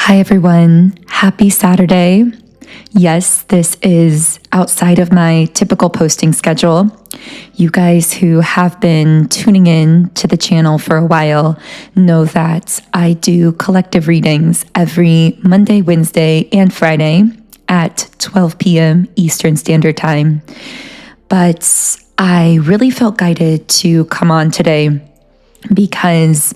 Hi everyone, happy Saturday. Yes, this is outside of my typical posting schedule. You guys who have been tuning in to the channel for a while know that I do collective readings every Monday, Wednesday, and Friday at 12 p.m. Eastern Standard Time. But I really felt guided to come on today because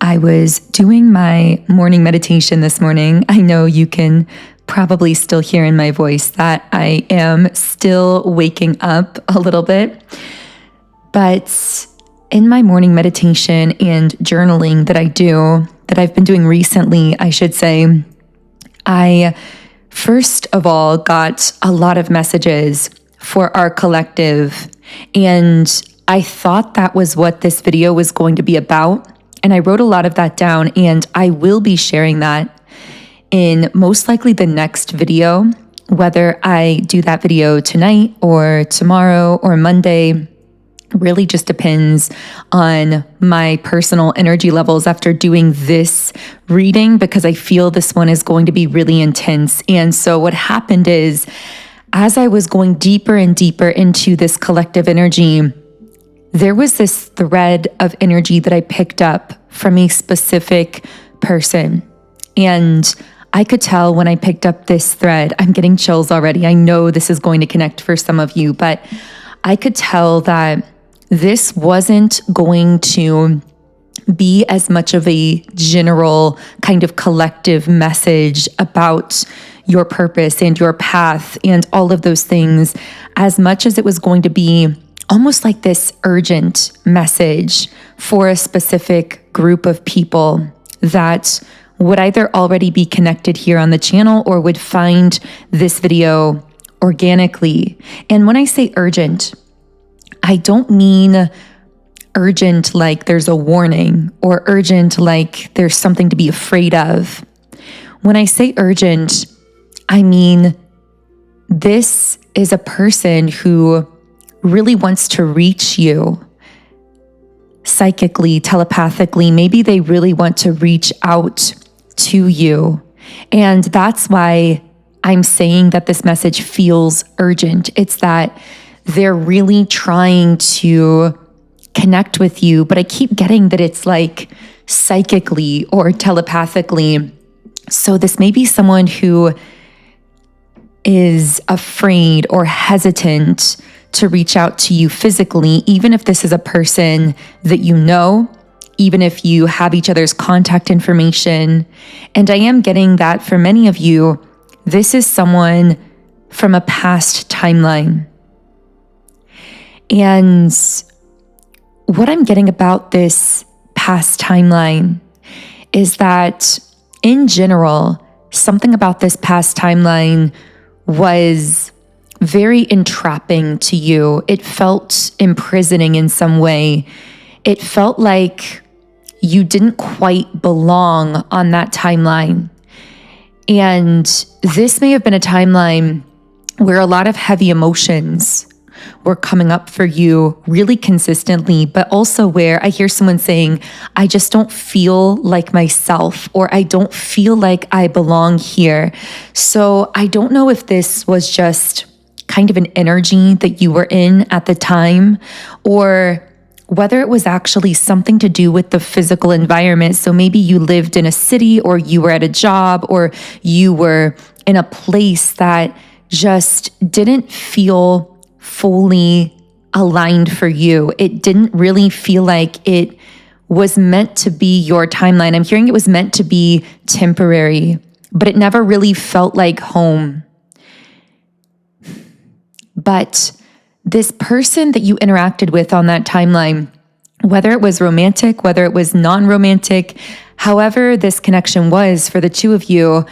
I was doing my morning meditation this morning. I know you can probably still hear in my voice that I am still waking up a little bit. But in my morning meditation and journaling that I've been doing recently, I should say, I first of all got a lot of messages for our collective. And I thought that was what this video was going to be about. And I wrote a lot of that down, and I will be sharing that in most likely the next video, whether I do that video tonight or tomorrow or Monday. Really just depends on my personal energy levels after doing this reading, because I feel this one is going to be really intense. And so what happened is, as I was going deeper and deeper into this collective energy, there was this thread of energy that I picked up from a specific person. And I could tell when I picked up this thread, I'm getting chills already. I know this is going to connect for some of you, but I could tell that this wasn't going to be as much of a general kind of collective message about your purpose and your path and all of those things, as much as it was going to be almost like this urgent message for a specific group of people that would either already be connected here on the channel or would find this video organically. And when I say urgent, I don't mean urgent like there's a warning or urgent like there's something to be afraid of. When I say urgent, I mean this is a person who really wants to reach you psychically, telepathically. Maybe they really want to reach out to you. And that's why I'm saying that this message feels urgent. It's that they're really trying to connect with you, but I keep getting that it's like psychically or telepathically. So this may be someone who is afraid or hesitant to reach out to you physically, even if this is a person that you know, even if you have each other's contact information. And I am getting that for many of you, this is someone from a past timeline. And what I'm getting about this past timeline is that in general, something about this past timeline was very entrapping to you. It felt imprisoning in some way. It felt like you didn't quite belong on that timeline. And this may have been a timeline where a lot of heavy emotions were coming up for you really consistently, but also where I hear someone saying, I just don't feel like myself, or I don't feel like I belong here. So I don't know if this was just kind of an energy that you were in at the time, or whether it was actually something to do with the physical environment. So maybe you lived in a city, or you were at a job, or you were in a place that just didn't feel fully aligned for you. It didn't really feel like it was meant to be your timeline. I'm hearing it was meant to be temporary, but it never really felt like home. But this person that you interacted with on that timeline, whether it was romantic, whether it was non-romantic, however this connection was for the two of you,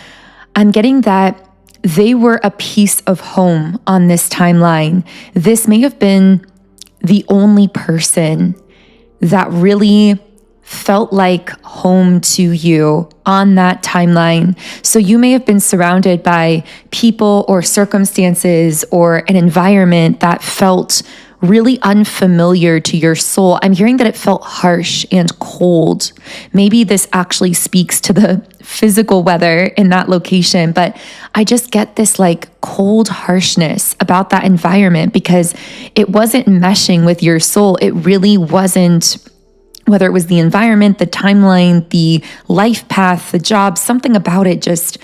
I'm getting that they were a piece of home on this timeline. This may have been the only person that really felt like home to you on that timeline. So you may have been surrounded by people or circumstances or an environment that felt really unfamiliar to your soul. I'm hearing that it felt harsh and cold. Maybe this actually speaks to the physical weather in that location, but I just get this like cold harshness about that environment because it wasn't meshing with your soul. It really wasn't, whether it was the environment, the timeline, the life path, the job, something about it just,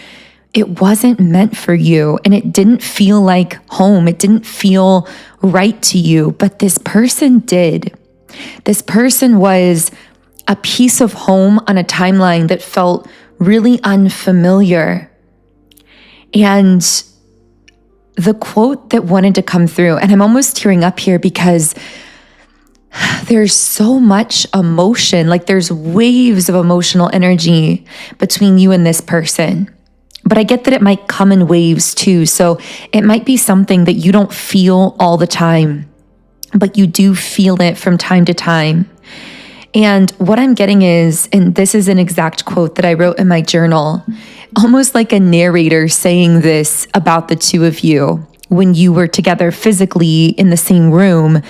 it wasn't meant for you, and it didn't feel like home. It didn't feel right to you, but this person did. This person was a piece of home on a timeline that felt really unfamiliar. And the quote that wanted to come through, and I'm almost tearing up here because there's so much emotion, like there's waves of emotional energy between you and this person. But I get that it might come in waves too. So it might be something that you don't feel all the time, but you do feel it from time to time. And what I'm getting is, and this is an exact quote that I wrote in my journal, almost like a narrator saying this about the two of you when you were together physically in the same room,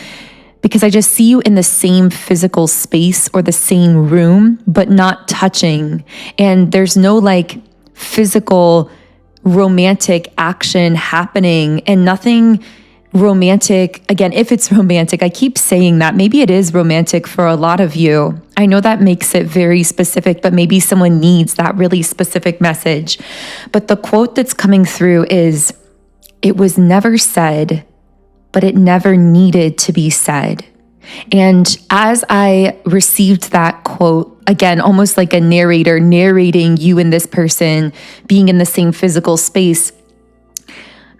because I just see you in the same physical space or the same room, but not touching. And there's no like physical romantic action happening and nothing romantic. Again, if it's romantic, I keep saying that maybe it is romantic for a lot of you. I know that makes it very specific, but maybe someone needs that really specific message. But the quote that's coming through is, it was never said, but it never needed to be said. And as I received that quote, again, almost like a narrator narrating you and this person being in the same physical space,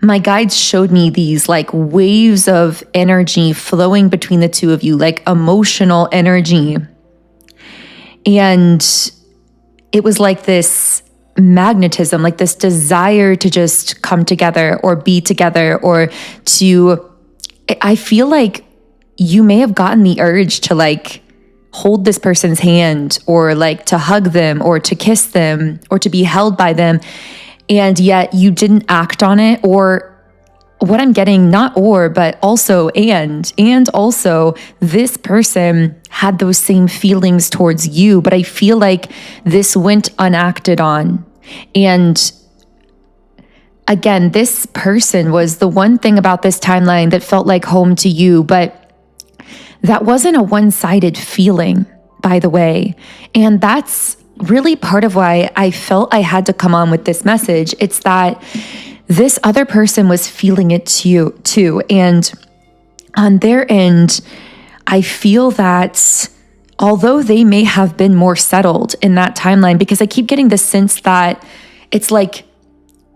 my guides showed me these like waves of energy flowing between the two of you, like emotional energy. And it was like this magnetism, like this desire to just come together or be together or to, I feel like you may have gotten the urge to like hold this person's hand or like to hug them or to kiss them or to be held by them. And yet you didn't act on it. Or what I'm getting, not or, but also and also this person had those same feelings towards you. But I feel like this went unacted on. And again, this person was the one thing about this timeline that felt like home to you, but that wasn't a one-sided feeling, by the way. And that's really part of why I felt I had to come on with this message. It's that this other person was feeling it too. And on their end, I feel that although they may have been more settled in that timeline, because I keep getting the sense that it's like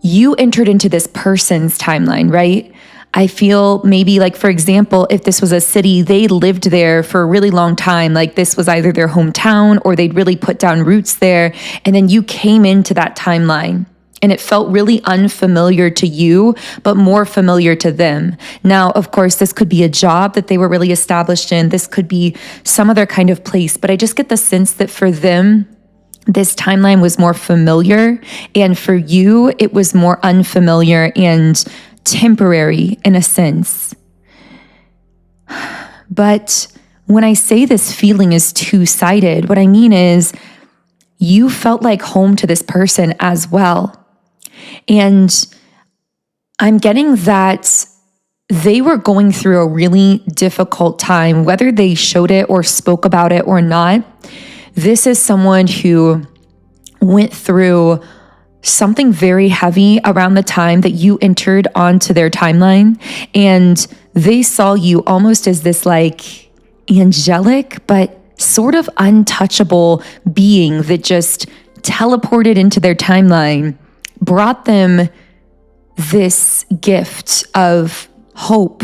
you entered into this person's timeline, right? I feel maybe like, for example, if this was a city, they lived there for a really long time. Like this was either their hometown or they'd really put down roots there. And then you came into that timeline and it felt really unfamiliar to you, but more familiar to them. Now, of course, this could be a job that they were really established in. This could be some other kind of place, but I just get the sense that for them, this timeline was more familiar. And for you, it was more unfamiliar and temporary in a sense. But when I say this feeling is two-sided, what I mean is you felt like home to this person as well. And I'm getting that they were going through a really difficult time, whether they showed it or spoke about it or not. This is someone who went through something very heavy around the time that you entered onto their timeline. And they saw you almost as this like angelic, but sort of untouchable being that just teleported into their timeline, brought them this gift of hope.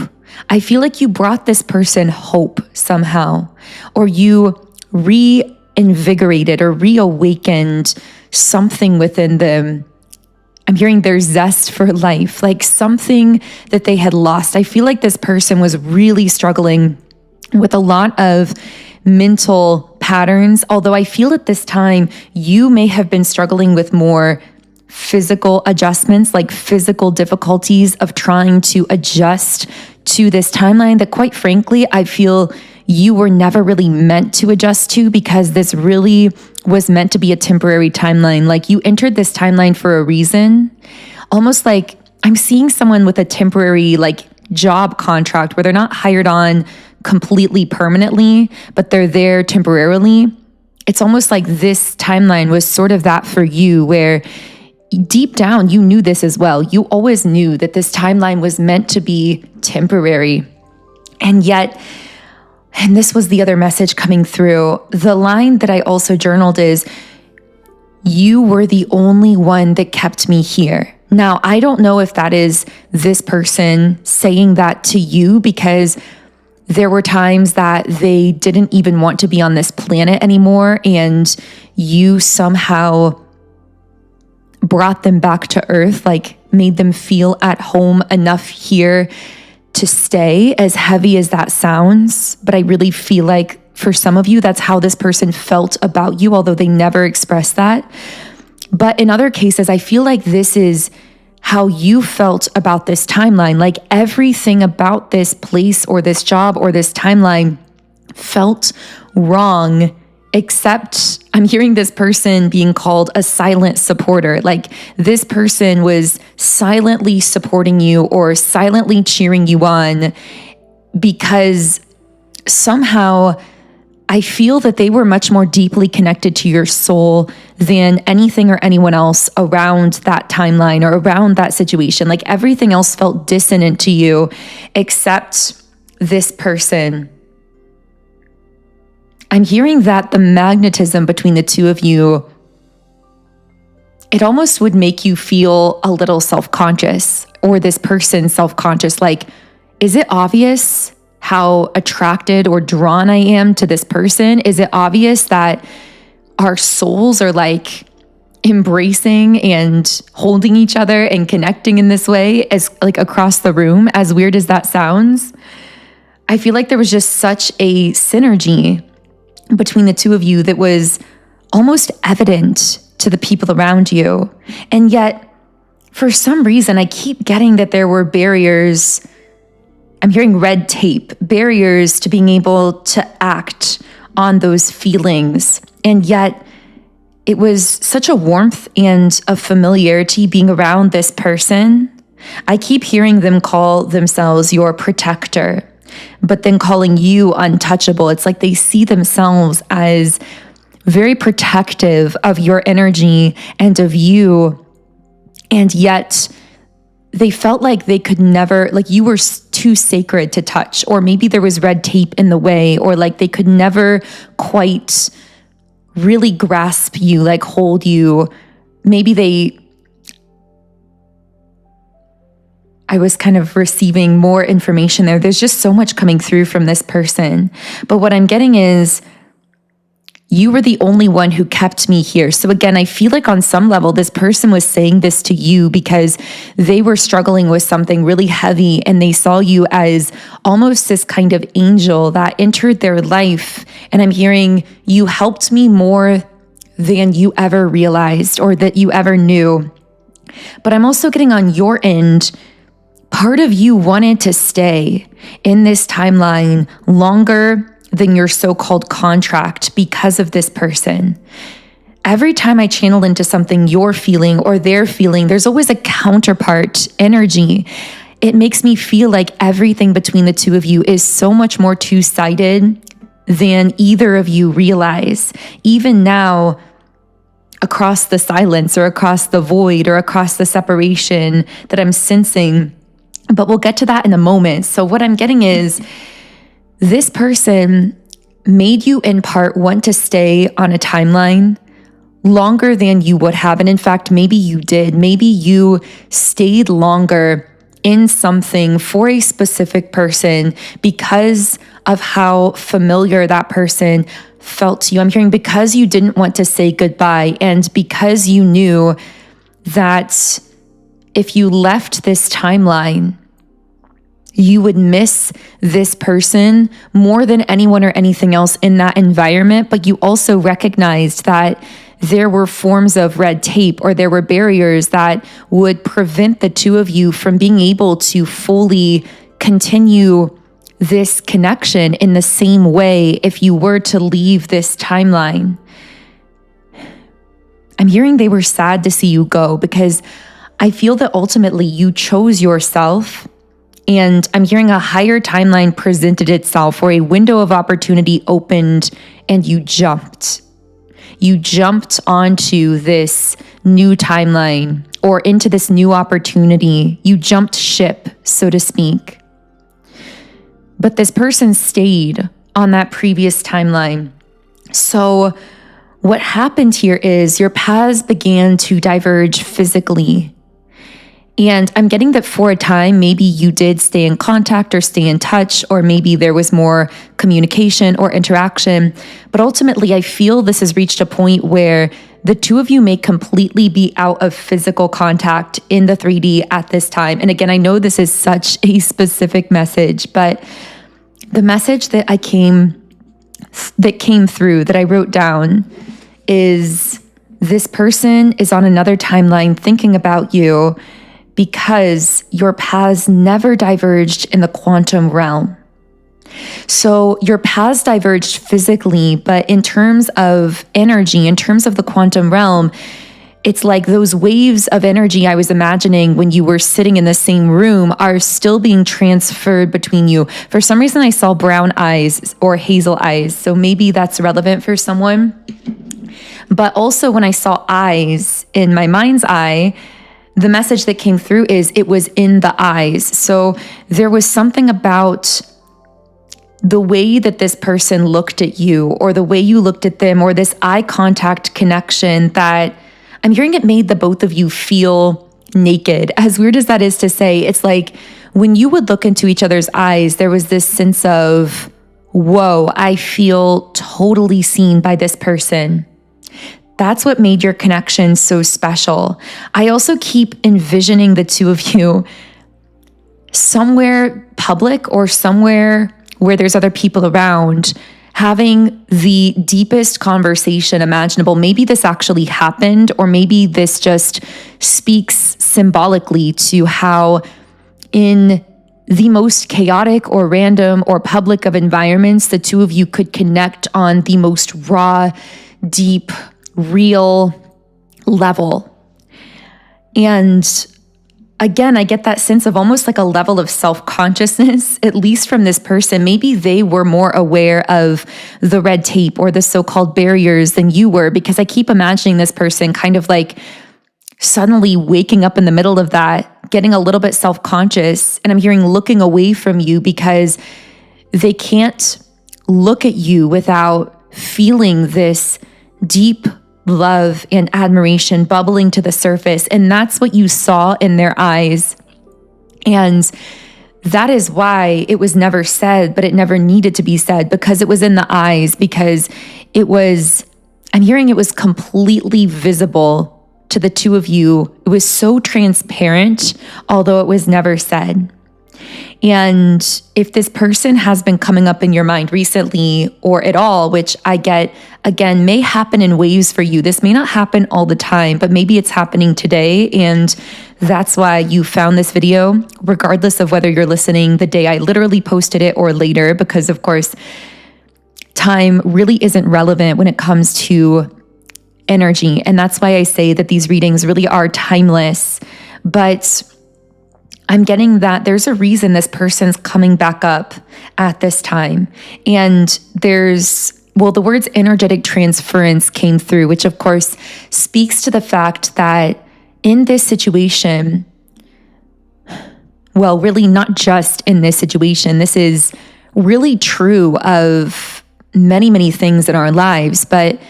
I feel like you brought this person hope somehow, or you reinvigorated or reawakened something within them. I'm hearing their zest for life, like something that they had lost. I feel like this person was really struggling with a lot of mental patterns, although I feel at this time you may have been struggling with more physical adjustments, like physical difficulties of trying to adjust to this timeline that, quite frankly, I feel you were never really meant to adjust to, because this really was meant to be a temporary timeline. Like, you entered this timeline for a reason. Almost like I'm seeing someone with a temporary job contract where they're not hired on completely permanently, but they're there temporarily. It's almost like this timeline was sort of that for you, where deep down you knew this as well. You always knew that this timeline was meant to be temporary. And yet, and this was the other message coming through, the line that I also journaled is, you were the only one that kept me here. Now, I don't know if that is this person saying that to you, because there were times that they didn't even want to be on this planet anymore, and you somehow brought them back to Earth, like made them feel at home enough here to stay, as heavy as that sounds. But I really feel like for some of you, that's how this person felt about you, although they never expressed that. But in other cases, I feel like this is how you felt about this timeline. Like, everything about this place or this job or this timeline felt wrong, except I'm hearing this person being called a silent supporter. Like, this person was silently supporting you or silently cheering you on, because somehow I feel that they were much more deeply connected to your soul than anything or anyone else around that timeline or around that situation. Like, everything else felt dissonant to you except this person. I'm hearing that the magnetism between the two of you, it almost would make you feel a little self-conscious, or this person self-conscious. Like, is it obvious how attracted or drawn I am to this person? Is it obvious that our souls are like embracing and holding each other and connecting in this way, as like across the room, as weird as that sounds? I feel like there was just such a synergy between the two of you that was almost evident to the people around you. And yet, for some reason, I keep getting that there were barriers. I'm hearing red tape, barriers to being able to act on those feelings. And yet, it was such a warmth and a familiarity being around this person. I keep hearing them call themselves your protector, but then calling you untouchable. It's like they see themselves as very protective of your energy and of you. And yet they felt like they could never, like you were too sacred to touch, or maybe there was red tape in the way, or like they could never quite really grasp you, like hold you. I was kind of receiving more information there. There's just so much coming through from this person. But what I'm getting is, you were the only one who kept me here. So again, I feel like on some level, this person was saying this to you because they were struggling with something really heavy, and they saw you as almost this kind of angel that entered their life. And I'm hearing, you helped me more than you ever realized or that you ever knew. But I'm also getting on your end, part of you wanted to stay in this timeline longer than your so-called contract because of this person. Every time I channel into something you're feeling or they're feeling, there's always a counterpart energy. It makes me feel like everything between the two of you is so much more two-sided than either of you realize. Even now, across the silence or across the void or across the separation that I'm sensing, but we'll get to that in a moment. So what I'm getting is, this person made you in part want to stay on a timeline longer than you would have. And in fact, maybe you did. Maybe you stayed longer in something for a specific person because of how familiar that person felt to you. I'm hearing because you didn't want to say goodbye, and because you knew that if you left this timeline, you would miss this person more than anyone or anything else in that environment. But you also recognized that there were forms of red tape or there were barriers that would prevent the two of you from being able to fully continue this connection in the same way if you were to leave this timeline. I'm hearing they were sad to see you go because I feel that ultimately you chose yourself, and I'm hearing a higher timeline presented itself where a window of opportunity opened and you jumped. You jumped onto this new timeline or into this new opportunity. You jumped ship, so to speak. But this person stayed on that previous timeline. So what happened here is your paths began to diverge physically. And I'm getting that for a time, maybe you did stay in contact or stay in touch, or maybe there was more communication or interaction. But ultimately, I feel this has reached a point where the two of you may completely be out of physical contact in the 3D at this time. And again, I know this is such a specific message, but the message that came through, that I wrote down, is this person is on another timeline thinking about you, because your paths never diverged in the quantum realm. So your paths diverged physically, but in terms of energy, in terms of the quantum realm, it's like those waves of energy I was imagining when you were sitting in the same room are still being transferred between you. For some reason, I saw brown eyes or hazel eyes, so maybe that's relevant for someone. But also when I saw eyes in my mind's eye, the message that came through is it was in the eyes. So there was something about the way that this person looked at you, or the way you looked at them, or this eye contact connection that I'm hearing it made the both of you feel naked. As weird as that is to say, it's like when you would look into each other's eyes, there was this sense of, whoa, I feel totally seen by this person. That's what made your connection so special. I also keep envisioning the two of you somewhere public or somewhere where there's other people around, having the deepest conversation imaginable. Maybe this actually happened, or maybe this just speaks symbolically to how in the most chaotic or random or public of environments, the two of you could connect on the most raw, deep, real level. And again, I get that sense of almost like a level of self-consciousness, at least from this person. Maybe they were more aware of the red tape or the so-called barriers than you were, because I keep imagining this person kind of like suddenly waking up in the middle of that, getting a little bit self-conscious. And I'm hearing looking away from you because they can't look at you without feeling this deep love and admiration bubbling to the surface. And that's what you saw in their eyes. And that is why it was never said, but it never needed to be said, because it was in the eyes, because it was, I'm hearing it was completely visible to the two of you. It was so transparent, although it was never said. And if this person has been coming up in your mind recently or at all, which I get, again, may happen in waves for you. This may not happen all the time, but maybe it's happening today. And that's why you found this video, regardless of whether you're listening the day I literally posted it or later, because of course, time really isn't relevant when it comes to energy. And that's why I say that these readings really are timeless. But I'm getting that there's a reason this person's coming back up at this time. And the words energetic transference came through, which of course speaks to the fact that in this situation, well, really not just in this situation, this is really true of many, many things in our lives, but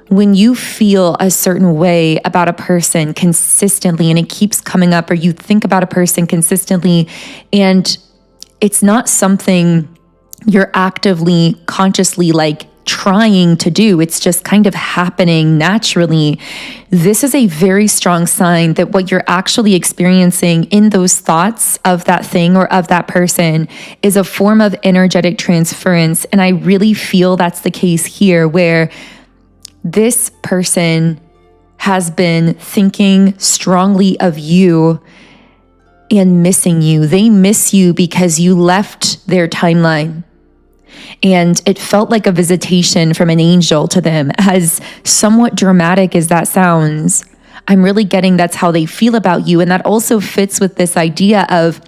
when you feel a certain way about a person consistently and it keeps coming up, or you think about a person consistently and it's not something you're actively, consciously like trying to do, it's just kind of happening naturally, this is a very strong sign that what you're actually experiencing in those thoughts of that thing or of that person is a form of energetic transference. And I really feel that's the case here, where this person has been thinking strongly of you and missing you. They miss you because you left their timeline. And it felt like a visitation from an angel to them. As somewhat dramatic as that sounds, I'm really getting that's how they feel about you. And that also fits with this idea of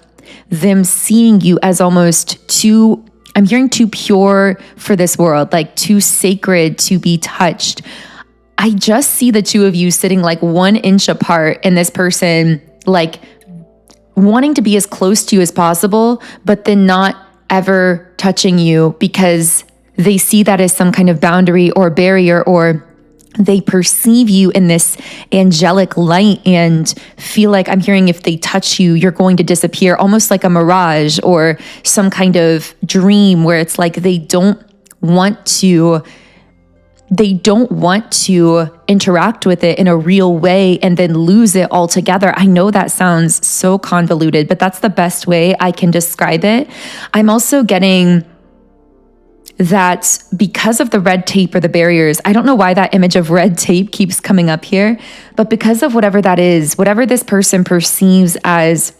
them seeing you as almost too, I'm hearing too pure for this world, like too sacred to be touched. I just see the two of you sitting like 1 inch apart, and this person like wanting to be as close to you as possible, but then not ever touching you because they see that as some kind of boundary or barrier, or they perceive you in this angelic light and feel like, I'm hearing, if they touch you, you're going to disappear, almost like a mirage or some kind of dream where it's like they don't want to interact with it in a real way and then lose it altogether. I know that sounds so convoluted, but that's the best way I can describe it. I'm also getting that because of the red tape or the barriers, I don't know why that image of red tape keeps coming up here, but because of whatever that is, whatever this person perceives as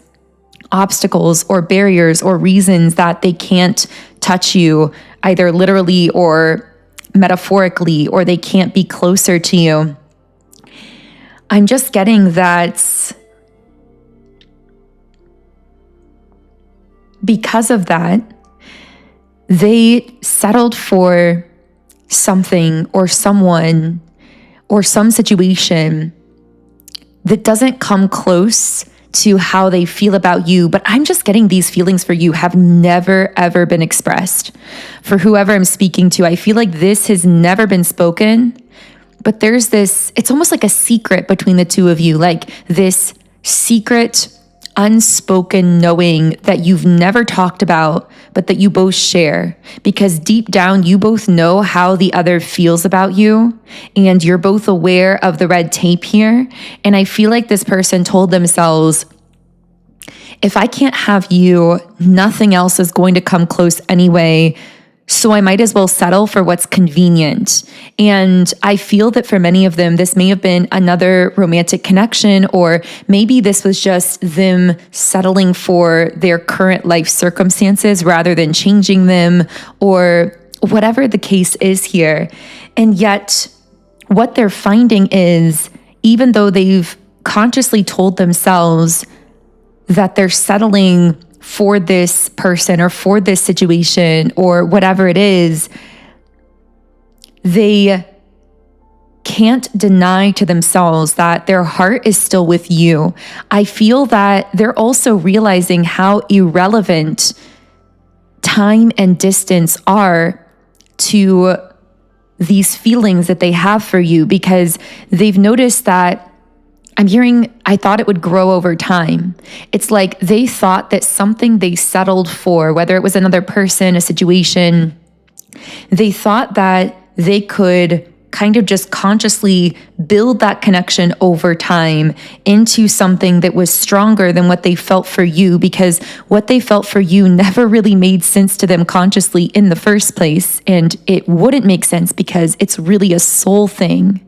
obstacles or barriers or reasons that they can't touch you, either literally or metaphorically, or they can't be closer to you. I'm just getting that because of that, they settled for something or someone or some situation that doesn't come close to how they feel about you. But I'm just getting these feelings for you have never, ever been expressed. For whoever I'm speaking to, I feel like this has never been spoken, but there's this, it's almost like a secret between the two of you, like this secret, unspoken knowing that you've never talked about, but that you both share. Because deep down, you both know how the other feels about you, and you're both aware of the red tape here. And I feel like this person told themselves, if I can't have you, nothing else is going to come close anyway. So I might as well settle for what's convenient. And I feel that for many of them, this may have been another romantic connection, or maybe this was just them settling for their current life circumstances rather than changing them, or whatever the case is here. And yet what they're finding is, even though they've consciously told themselves that they're settling for this person or for this situation or whatever it is, they can't deny to themselves that their heart is still with you. I feel that they're also realizing how irrelevant time and distance are to these feelings that they have for you, because they've noticed that, I'm hearing, I thought it would grow over time. It's like they thought that something they settled for, whether it was another person, a situation, they thought that they could kind of just consciously build that connection over time into something that was stronger than what they felt for you, because what they felt for you never really made sense to them consciously in the first place. And it wouldn't make sense because it's really a soul thing.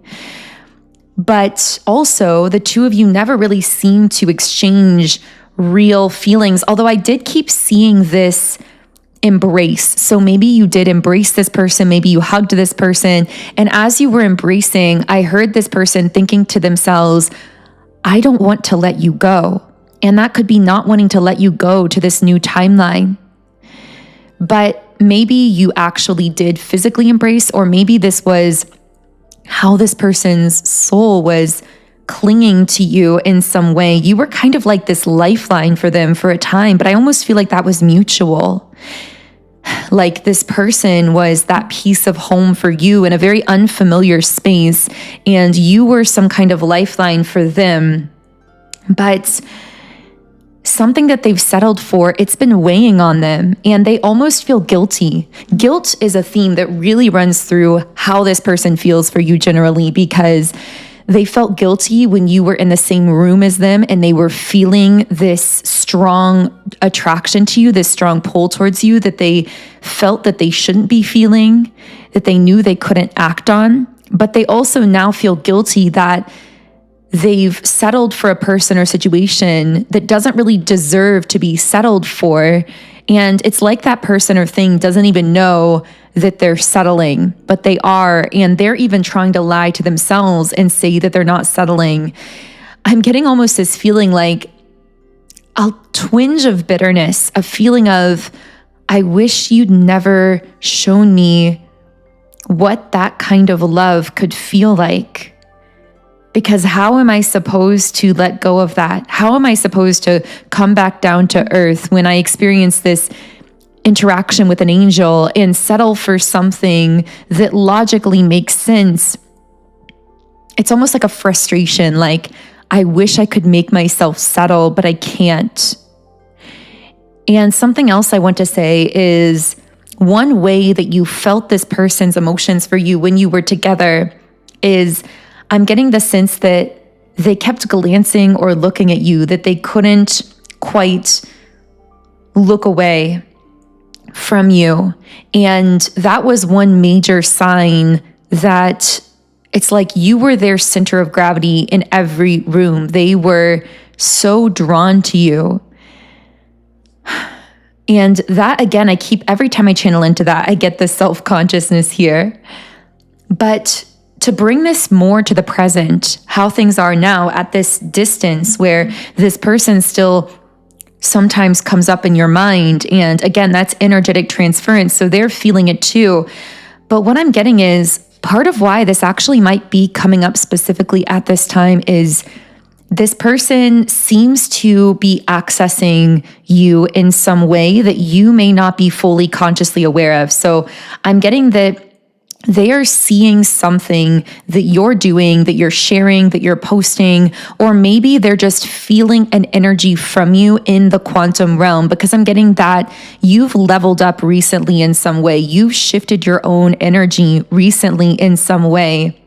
But also, the two of you never really seemed to exchange real feelings, although I did keep seeing this embrace. So maybe you did embrace this person, maybe you hugged this person, and as you were embracing, I heard this person thinking to themselves, I don't want to let you go. And that could be not wanting to let you go to this new timeline. But maybe you actually did physically embrace, or maybe this was how this person's soul was clinging to you in some way. You were kind of like this lifeline for them for a time, but I almost feel like that was mutual. Like this person was that piece of home for you in a very unfamiliar space, and you were some kind of lifeline for them. But something that they've settled for, it's been weighing on them, and they almost feel guilty. Guilt is a theme that really runs through how this person feels for you generally, because they felt guilty when you were in the same room as them and they were feeling this strong attraction to you, this strong pull towards you that they felt that they shouldn't be feeling, that they knew they couldn't act on. but they also now feel guilty that they've settled for a person or situation that doesn't really deserve to be settled for. And it's like that person or thing doesn't even know that they're settling, but they are. And they're even trying to lie to themselves and say that they're not settling. I'm getting almost this feeling like a twinge of bitterness, a feeling of, I wish you'd never shown me what that kind of love could feel like. Because how am I supposed to let go of that? How am I supposed to come back down to earth when I experience this interaction with an angel and settle for something that logically makes sense? It's almost like a frustration, like, I wish I could make myself settle, but I can't. And something else I want to say is, one way that you felt this person's emotions for you when you were together is, I'm getting the sense that they kept glancing or looking at you, that they couldn't quite look away from you. And that was one major sign that it's like you were their center of gravity in every room. They were so drawn to you. And that, again, every time I channel into that, I get this self-consciousness here. But to bring this more to the present, how things are now at this distance where this person still sometimes comes up in your mind. And again, that's energetic transference. So they're feeling it too. But what I'm getting is part of why this actually might be coming up specifically at this time is this person seems to be accessing you in some way that you may not be fully consciously aware of. So I'm getting that they are seeing something that you're doing, that you're sharing, that you're posting, or maybe they're just feeling an energy from you in the quantum realm, because I'm getting that you've leveled up recently in some way. You've shifted your own energy recently in some way.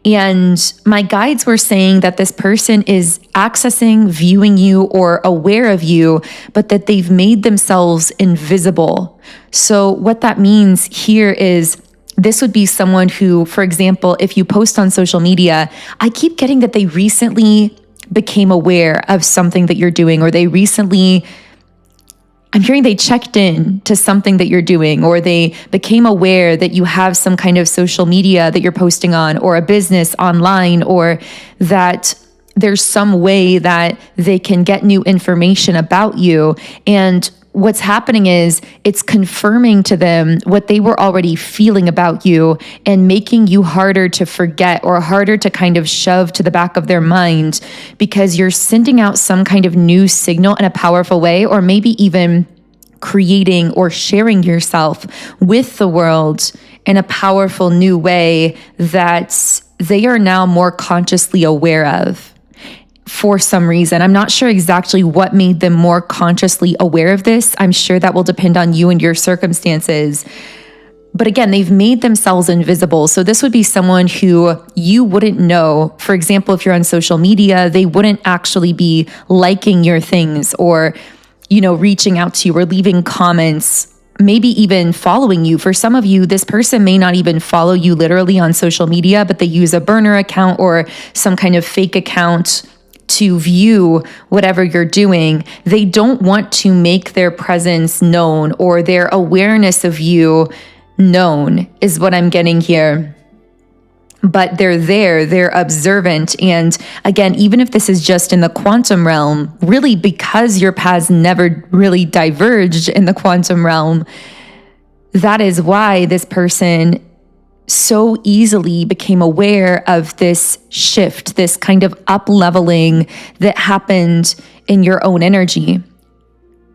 And my guides were saying that this person is accessing, viewing you, or aware of you, but that they've made themselves invisible. So what that means here is, this would be someone who, for example, if you post on social media, I keep getting that they recently became aware of something that you're doing, or I'm hearing they checked in to something that you're doing, or they became aware that you have some kind of social media that you're posting on, or a business online, or that there's some way that they can get new information about you. And what's happening is it's confirming to them what they were already feeling about you and making you harder to forget or harder to kind of shove to the back of their mind, because you're sending out some kind of new signal in a powerful way, or maybe even creating or sharing yourself with the world in a powerful new way that they are now more consciously aware of. For some reason, I'm not sure exactly what made them more consciously aware of this. I'm sure that will depend on you and your circumstances. But again, they've made themselves invisible. So this would be someone who you wouldn't know. For example, if you're on social media, they wouldn't actually be liking your things or, reaching out to you or leaving comments, maybe even following you. For some of you, this person may not even follow you literally on social media, but they use a burner account or some kind of fake account to view whatever you're doing. They don't want to make their presence known or their awareness of you known, is what I'm getting here. But they're there, they're observant. And again, even if this is just in the quantum realm, really because your paths never really diverged in the quantum realm, that is why this person so easily became aware of this shift, this kind of up-leveling that happened in your own energy.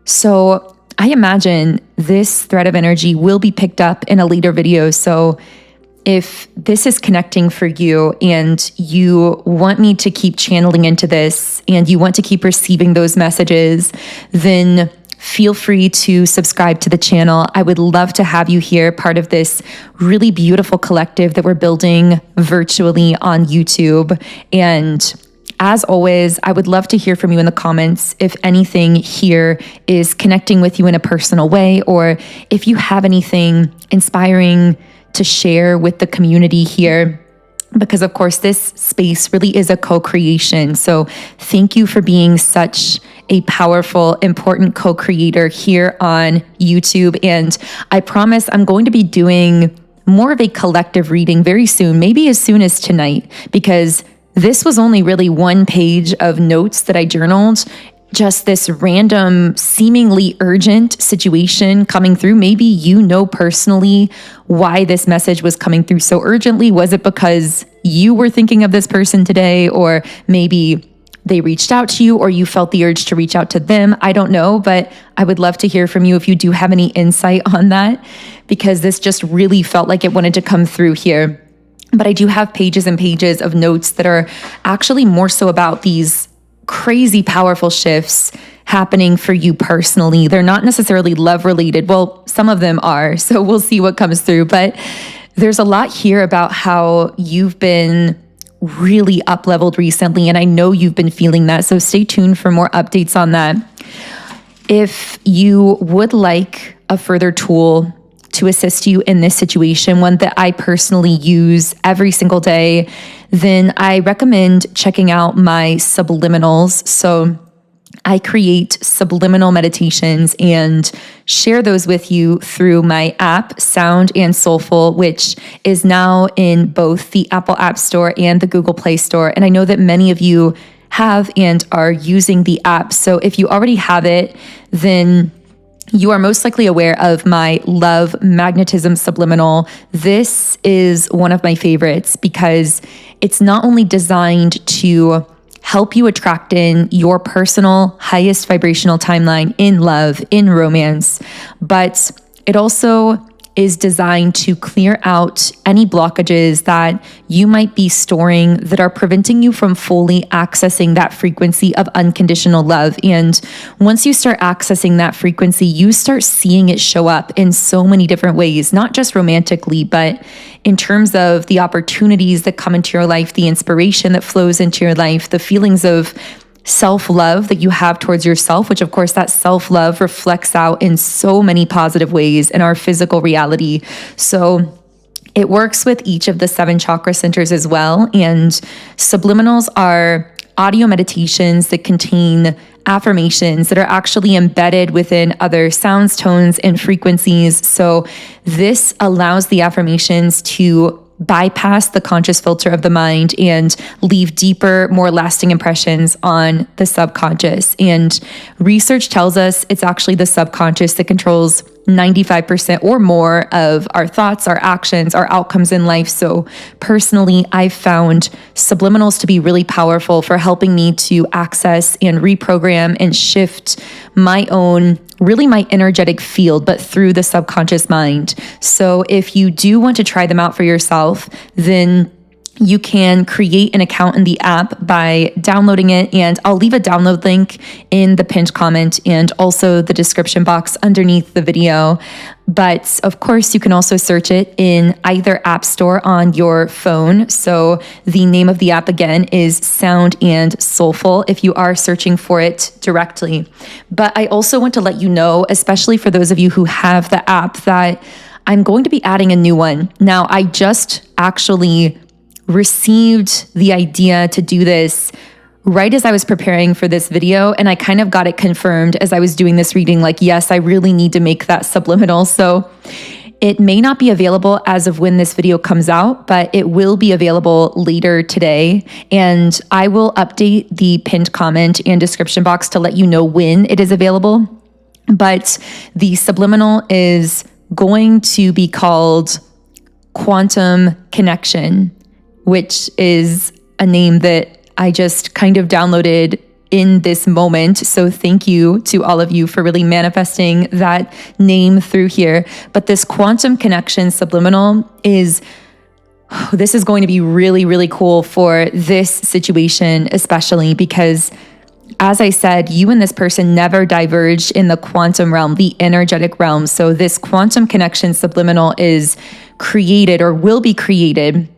So I imagine this thread of energy will be picked up in a later video. So if this is connecting for you and you want me to keep channeling into this and you want to keep receiving those messages, then feel free to subscribe to the channel. I would love to have you here, part of this really beautiful collective that we're building virtually on YouTube. And as always, I would love to hear from you in the comments if anything here is connecting with you in a personal way, or if you have anything inspiring to share with the community here. because of course this space really is a co-creation. So thank you for being such a powerful, important co-creator here on YouTube. And I promise I'm going to be doing more of a collective reading very soon, maybe as soon as tonight, because this was only really one page of notes that I journaled. Just this random, seemingly urgent situation coming through. Maybe you know personally why this message was coming through so urgently. Was it because you were thinking of this person today? Or maybe they reached out to you or you felt the urge to reach out to them? I don't know, but I would love to hear from you if you do have any insight on that, because this just really felt like it wanted to come through here. But I do have pages and pages of notes that are actually more so about these crazy powerful shifts happening for you personally. They're not necessarily love related. Well, some of them are, so we'll see what comes through. But there's a lot here about how you've been really up-leveled recently, and I know you've been feeling that. So stay tuned for more updates on that. If you would like a further tool to assist you in this situation, one that I personally use every single day, then I recommend checking out my Subliminals. So I create subliminal meditations and share those with you through my app, Sound and Soulful, which is now in both the Apple App Store and the Google Play Store. And I know that many of you have and are using the app. So if you already have it, then you are most likely aware of my Love Magnetism Subliminal. This is one of my favorites because it's not only designed to help you attract in your personal highest vibrational timeline in love, in romance, but it also is designed to clear out any blockages that you might be storing that are preventing you from fully accessing that frequency of unconditional love. And once you start accessing that frequency, you start seeing it show up in so many different ways, not just romantically, but in terms of the opportunities that come into your life, the inspiration that flows into your life, the feelings of self-love that you have towards yourself, which of course that self-love reflects out in so many positive ways in our physical reality. So it works with each of the 7 chakra centers as well. And subliminals are audio meditations that contain affirmations that are actually embedded within other sounds, tones, and frequencies. So this allows the affirmations to bypass the conscious filter of the mind and leave deeper, more lasting impressions on the subconscious. And research tells us it's actually the subconscious that controls 95% or more of our thoughts, our actions, our outcomes in life. So personally, I've found subliminals to be really powerful for helping me to access and reprogram and shift my own, really my energetic field, but through the subconscious mind. So if you do want to try them out for yourself, then you can create an account in the app by downloading it, and I'll leave a download link in the pinned comment and also the description box underneath the video. But of course, you can also search it in either app store on your phone. So the name of the app again is Sound and Soulful if you are searching for it directly. But I also want to let you know, especially for those of you who have the app, that I'm going to be adding a new one. Now, I just actually received the idea to do this right as I was preparing for this video, and I kind of got it confirmed as I was doing this reading, like, yes, I really need to make that subliminal. So it may not be available as of when this video comes out, but it will be available later today. And I will update the pinned comment and description box to let you know when it is available. But the subliminal is going to be called Quantum Connection, which is a name that I just kind of downloaded in this moment. So thank you to all of you for really manifesting that name through here. But this Quantum Connection Subliminal is, this is going to be really, really cool for this situation, especially because, as I said, you and this person never diverged in the quantum realm, the energetic realm. So this Quantum Connection Subliminal is created, or will be created,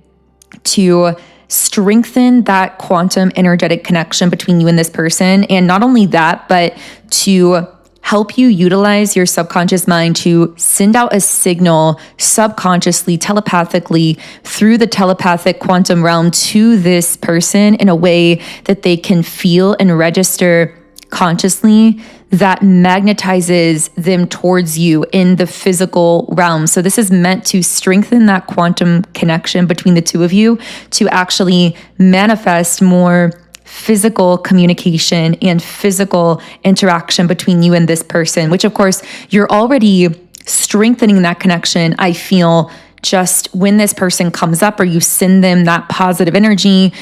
to strengthen that quantum energetic connection between you and this person. And not only that, but to help you utilize your subconscious mind to send out a signal subconsciously, telepathically, through the telepathic quantum realm to this person in a way that they can feel and register consciously that magnetizes them towards you in the physical realm. So this is meant to strengthen that quantum connection between the two of you to actually manifest more physical communication and physical interaction between you and this person, which of course you're already strengthening that connection. I feel just when this person comes up or you send them that positive energy,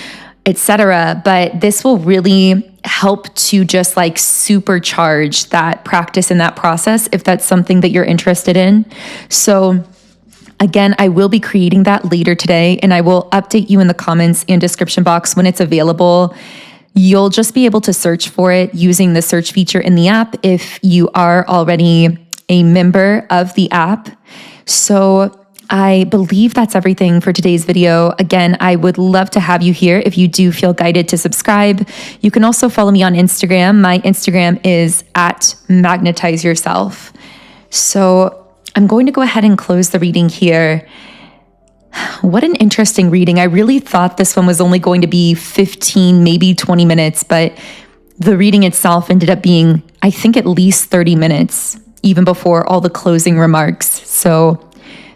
etc. But this will really help to just like supercharge that practice and that process if that's something that you're interested in. So again, I will be creating that later today, and I will update you in the comments and description box when it's available. You'll just be able to search for it using the search feature in the app if you are already a member of the app. So I believe that's everything for today's video. Again, I would love to have you here if you do feel guided to subscribe. You can also follow me on Instagram. My Instagram is @magnetizeyourself. So I'm going to go ahead and close the reading here. What an interesting reading. I really thought this one was only going to be 15, maybe 20 minutes, but the reading itself ended up being, I think, at least 30 minutes, even before all the closing remarks. So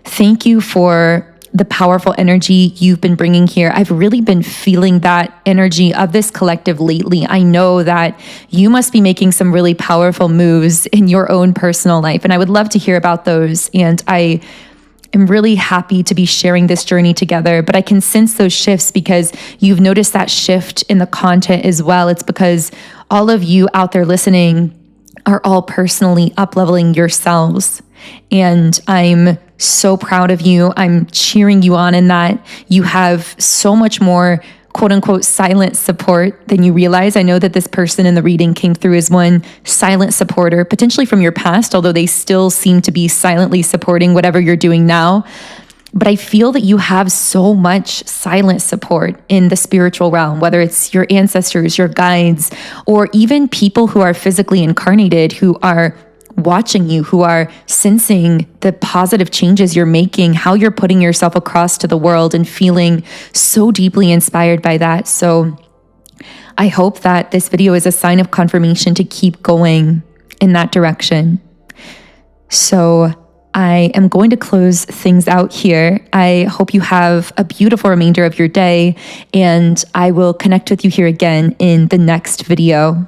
thank you for the powerful energy you've been bringing here. I've really been feeling that energy of this collective lately. I know that you must be making some really powerful moves in your own personal life, and I would love to hear about those. And I am really happy to be sharing this journey together, but I can sense those shifts because you've noticed that shift in the content as well. It's because all of you out there listening are all personally up-leveling yourselves. And I'm so proud of you. I'm cheering you on in that. You have so much more quote unquote silent support than you realize. I know that this person in the reading came through as one silent supporter, potentially from your past, although they still seem to be silently supporting whatever you're doing now. But I feel that you have so much silent support in the spiritual realm, whether it's your ancestors, your guides, or even people who are physically incarnated, who are watching you, who are sensing the positive changes you're making, how you're putting yourself across to the world, and feeling so deeply inspired by that. So I hope that this video is a sign of confirmation to keep going in that direction. So I am going to close things out here. I hope you have a beautiful remainder of your day, and I will connect with you here again in the next video.